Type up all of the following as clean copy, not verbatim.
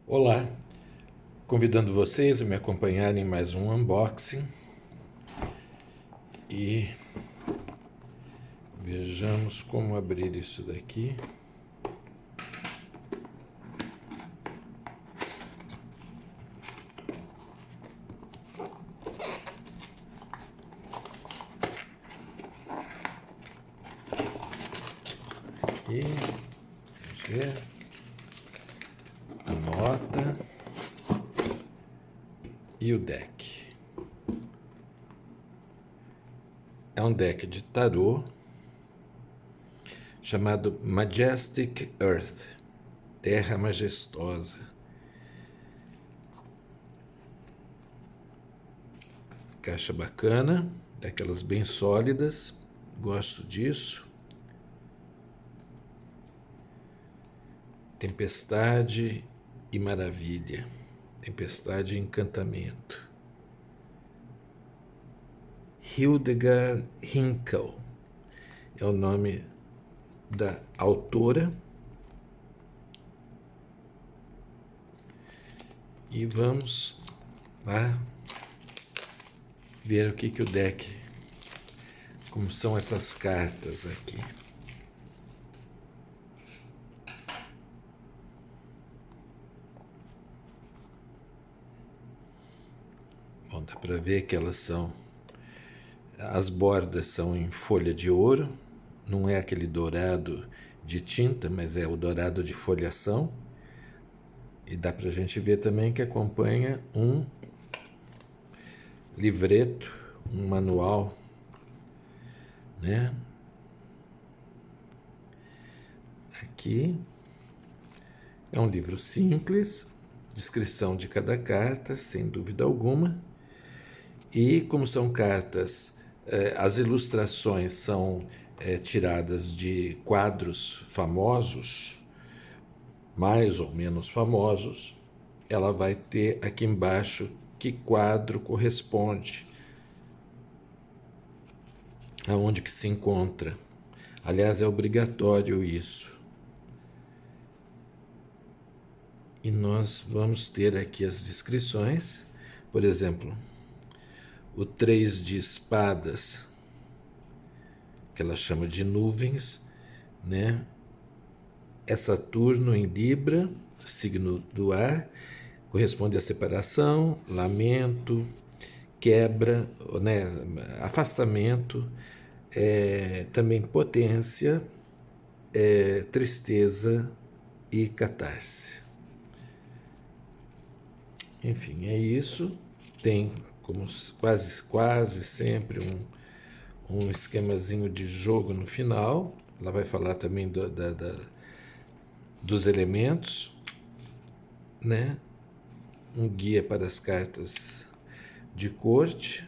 Olá, convidando vocês a me acompanharem em mais um unboxing e vejamos como abrir isso daqui. E vamos ver a nota e o deck. É um deck de tarô chamado Majestic Earth, Terra Majestosa. Caixa bacana, daquelas bem sólidas, gosto disso. Tempestade e Maravilha, Tempestade e Encantamento. Hildegard Hinkle é o nome da autora. E vamos lá ver o que o deck, como são essas cartas aqui. Bom, dá para ver que elas são, as bordas são em folha de ouro, não é aquele dourado de tinta, mas é o dourado de folhação. E dá para a gente ver também que acompanha um livreto, um manual, né? Aqui é um livro simples, descrição de cada carta, sem dúvida alguma. E como são cartas, as ilustrações são tiradas de quadros famosos, mais ou menos famosos, ela vai ter aqui embaixo que quadro corresponde, aonde que se encontra. Aliás, é obrigatório isso. E nós vamos ter aqui as descrições. Por exemplo, o 3 de espadas, que ela chama de nuvens, né? É Saturno em Libra, signo do ar, corresponde à separação, lamento, quebra, né? Afastamento, também potência, tristeza e catarse. Enfim, é isso. Tem como quase sempre um esquemazinho de jogo no final. Ela vai falar também dos elementos, né? Um guia para as cartas de corte,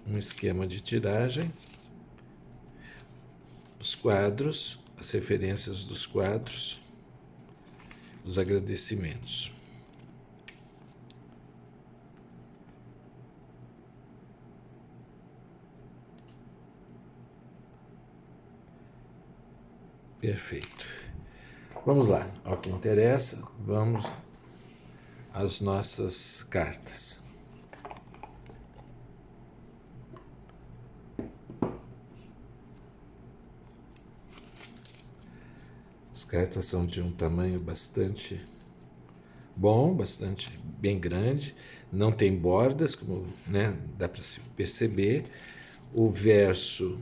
um esquema de tiragem, os quadros, as referências dos quadros, os agradecimentos. Perfeito. Vamos lá, ao que interessa, vamos às nossas cartas. As cartas são de um tamanho bastante bom, bastante bem grande, não tem bordas, como, né, dá para se perceber. O verso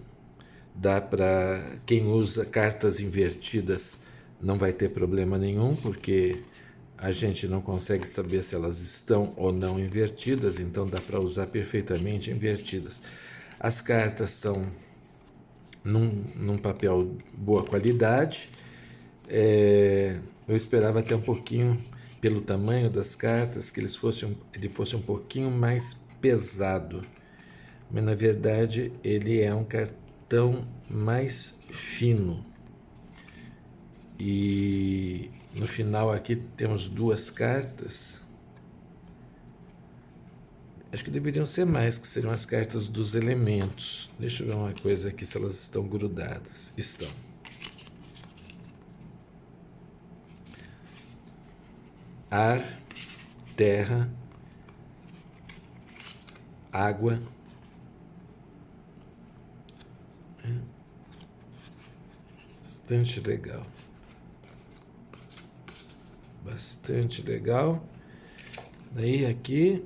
dá para quem usa cartas invertidas, não vai ter problema nenhum, porque a gente não consegue saber se elas estão ou não invertidas, então dá para usar perfeitamente invertidas. As cartas são num papel boa qualidade. Eu esperava até um pouquinho, pelo tamanho das cartas, que ele fosse um pouquinho mais pesado, mas na verdade ele é um cartão mais fino. E no final aqui temos duas cartas, acho que deveriam ser mais, que seriam as cartas dos elementos. Deixa eu ver uma coisa aqui, se elas estão grudadas. Estão. ar, terra, água, bastante legal. Bastante legal. Daí aqui,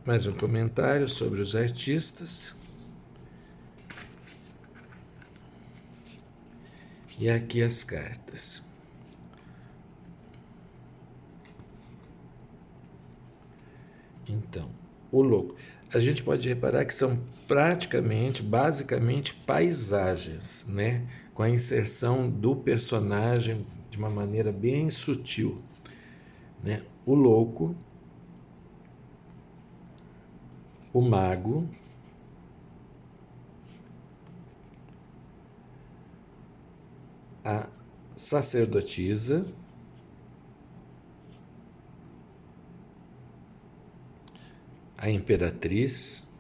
mais um comentário sobre os artistas. E aqui as cartas. Então, o louco. A gente pode reparar que são praticamente, basicamente, paisagens, né? Com a inserção do personagem de uma maneira bem sutil, né? O louco, o mago, a sacerdotisa, a imperatriz,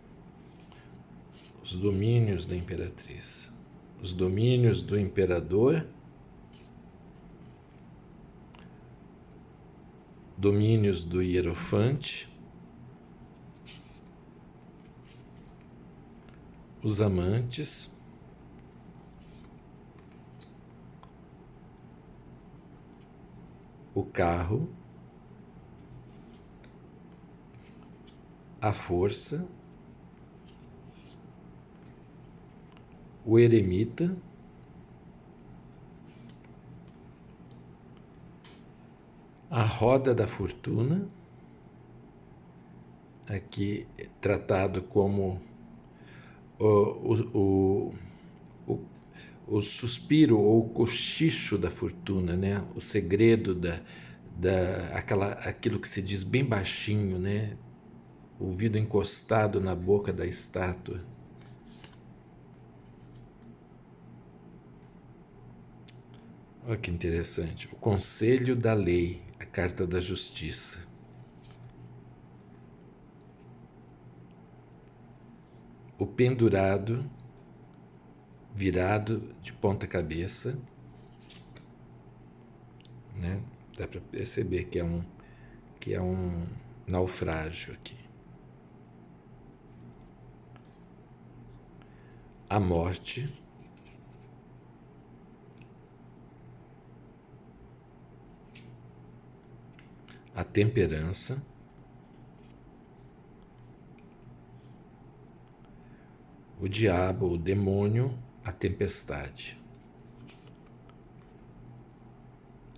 os domínios da imperatriz, os domínios do imperador, domínios do hierofante, os amantes, o carro, a força, o eremita, a roda da fortuna, aqui tratado como o suspiro ou o cochicho da fortuna, né? O segredo aquilo que se diz bem baixinho, né? O ouvido encostado na boca da estátua. Olha que interessante. O conselho da lei, a carta da justiça. O pendurado, virado de ponta cabeça, né? Dá para perceber que é um naufrágio aqui. A morte, a temperança, o diabo, o demônio, a tempestade,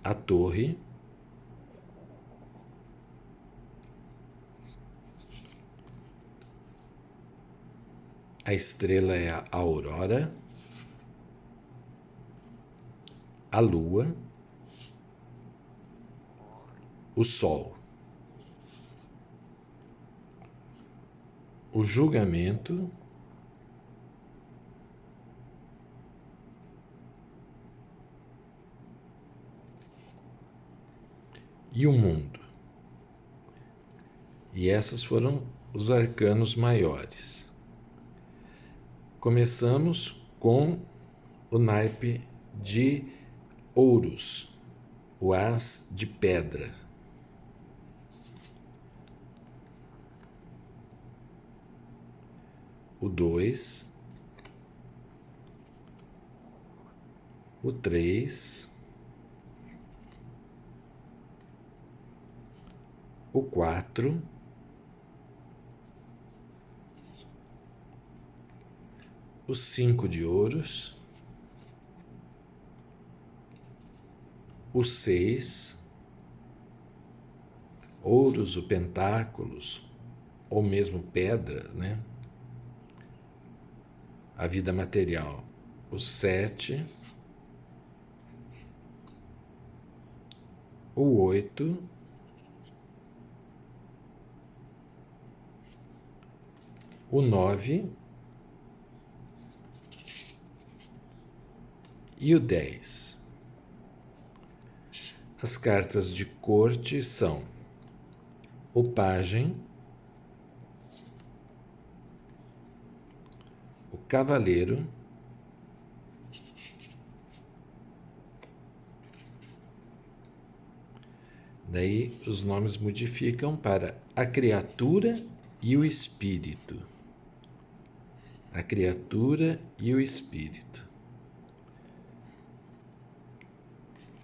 a torre, a estrela é a aurora, a lua, o sol, o julgamento, e o mundo. E esses foram os arcanos maiores. Começamos com o naipe de ouros, o as de pedra. O 2, o 3, o 4, o 5 de ouros, o 6, ouros, o pentáculos, ou mesmo pedra, né? A vida material. O 7, o 8, o 9 e o 10. As cartas de corte são o pajem, o cavaleiro, Daí os nomes modificam para a criatura e o espírito. A criatura e o espírito.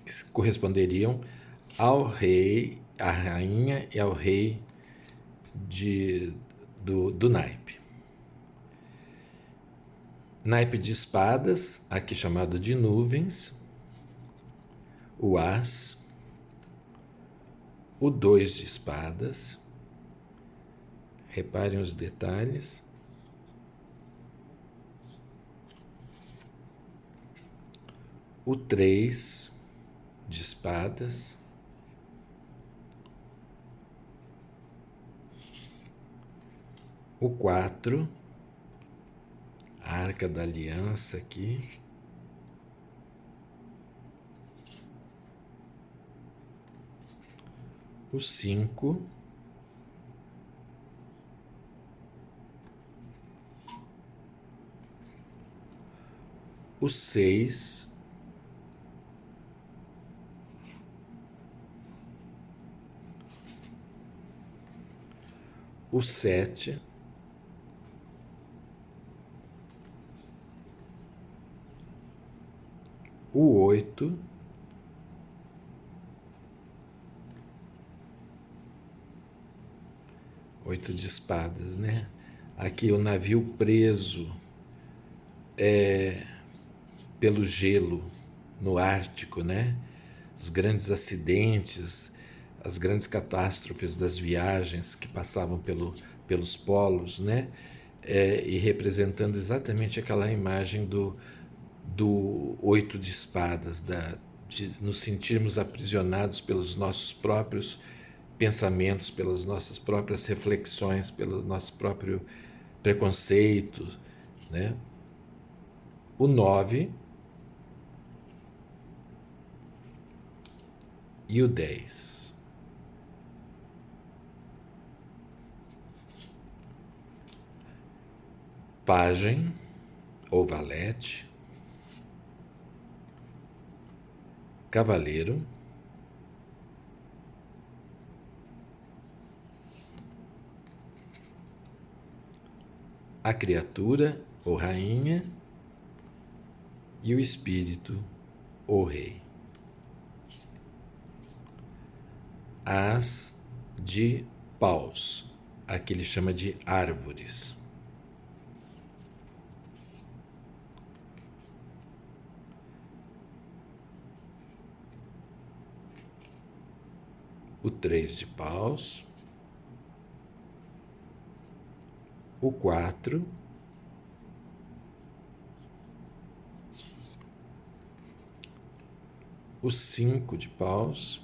Que corresponderiam ao rei, à rainha e ao rei do naipe. Naipe de espadas, aqui chamado de nuvens. O as. O 2 de espadas. Reparem os detalhes. O 3 de espadas. O 4, a Arca da Aliança aqui. O 5. O 6. O 7. O 8. Oito de espadas, né? Aqui o navio preso pelo gelo no Ártico, né? Os grandes acidentes, as grandes catástrofes das viagens que passavam pelos polos, né? E representando exatamente aquela imagem do 8 de espadas, de nos sentirmos aprisionados pelos nossos próprios pensamentos, pelas nossas próprias reflexões, pelo nosso próprio preconceito, né? O 9 e o 10. Pajem ou valete, cavaleiro, a criatura ou rainha e o espírito ou rei. As de paus, aqui ele chama de árvores. O 3 de paus. O 4. O 5 de paus.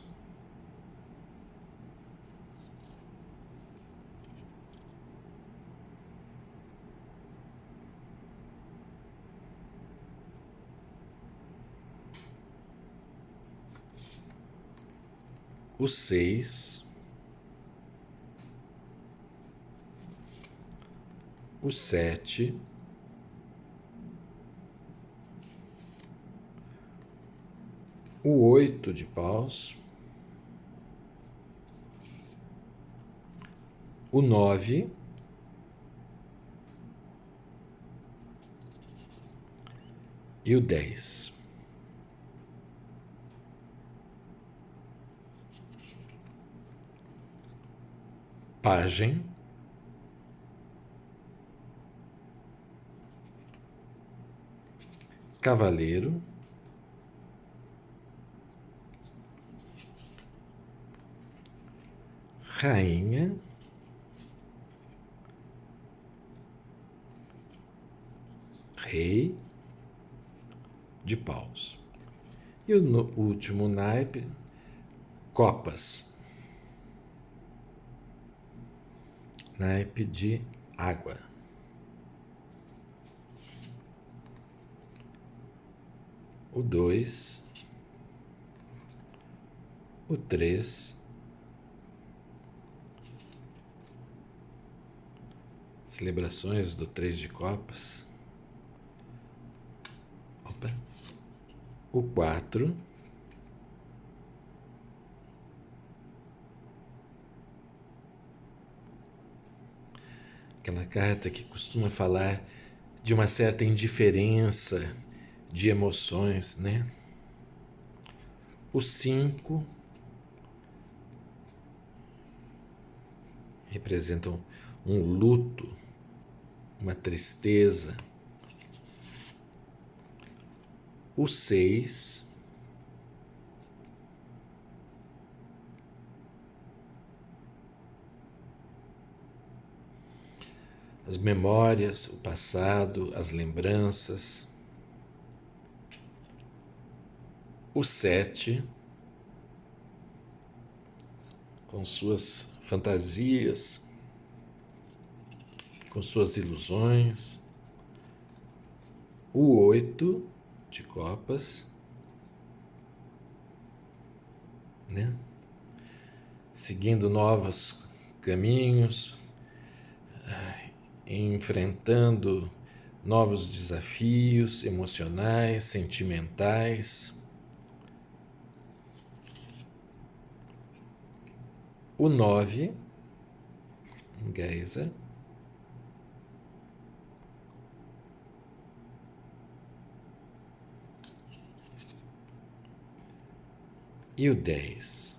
O 6. O 7. O 8 de paus. O 9. E o 10. Pajem, cavaleiro, rainha, rei de paus. E o último naipe, copas, naipe de água. O 2, o 3, celebrações do 3 de copas. Opa. O 4, aquela carta que costuma falar de uma certa indiferença de emoções, né? O 5 representa um luto, uma tristeza. O 6 as memórias, o passado, as lembranças. O 7 com suas fantasias, com suas ilusões. O 8 de copas, né? Seguindo novos caminhos, enfrentando novos desafios emocionais, sentimentais. O 9, Geisa. E o 10.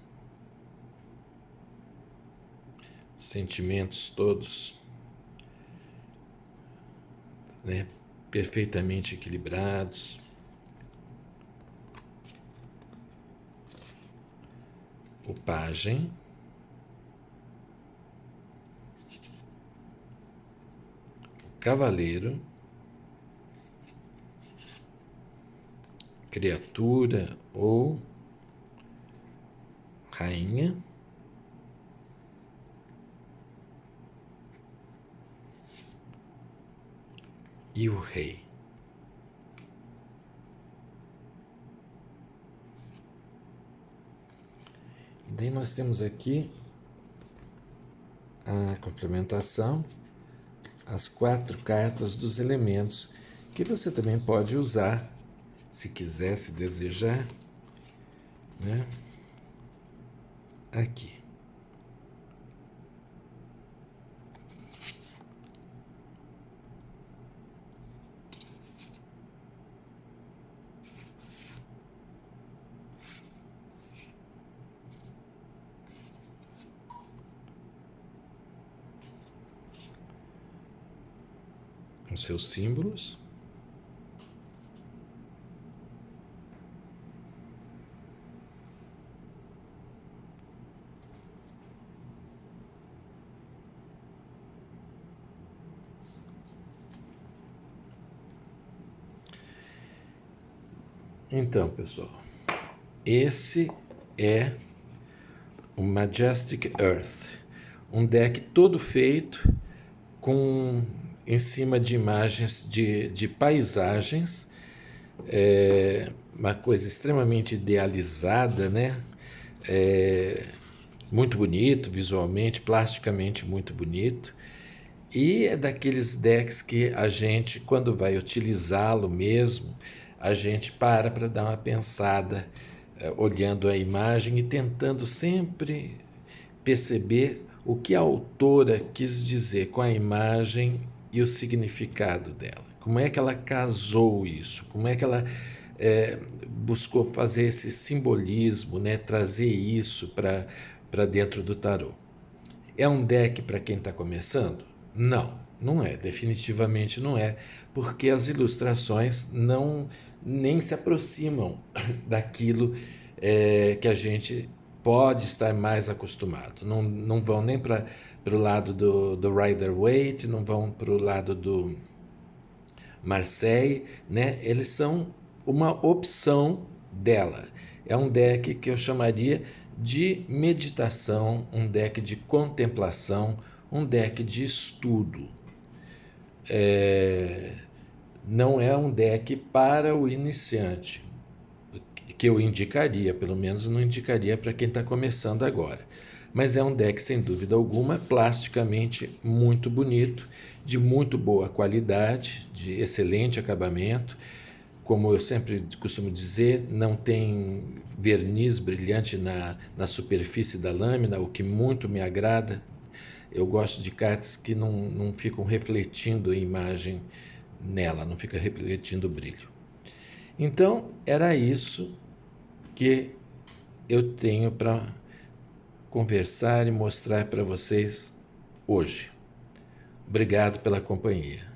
Sentimentos todos, né, perfeitamente equilibrados. O pajem. O cavaleiro. Criatura ou rainha. E o rei. Daí nós temos aqui a complementação, as 4 cartas dos elementos, que você também pode usar, se quiser, se desejar, né? Aqui. Com seus símbolos. Então, pessoal, esse é o Majestic Earth, um deck todo feito em cima de imagens de paisagens, uma coisa extremamente idealizada, né? Muito bonito visualmente, plasticamente muito bonito. E é daqueles decks que a gente, quando vai utilizá-lo mesmo, a gente para dar uma pensada, olhando a imagem e tentando sempre perceber o que a autora quis dizer com a imagem e o significado dela. Como é que ela casou isso? Como é que ela buscou fazer esse simbolismo, né? Trazer isso para dentro do tarô. É um deck para quem está começando? Não, não é, definitivamente não é, porque as ilustrações não nem se aproximam daquilo que a gente pode estar mais acostumado. Não vão nem para o lado do Rider-Waite, não vão para o lado do Marseille, né? Eles são uma opção dela. É um deck que eu chamaria de meditação, um deck de contemplação, um deck de estudo. Não é um deck para o iniciante, que eu indicaria, pelo menos não indicaria para quem está começando agora. Mas é um deck, sem dúvida alguma, plasticamente muito bonito, de muito boa qualidade, de excelente acabamento. Como eu sempre costumo dizer, não tem verniz brilhante na superfície da lâmina, o que muito me agrada. Eu gosto de cartas que não ficam refletindo a imagem nela, não fica refletindo o brilho. Então, era isso que eu tenho para conversar e mostrar para vocês hoje. Obrigado pela companhia.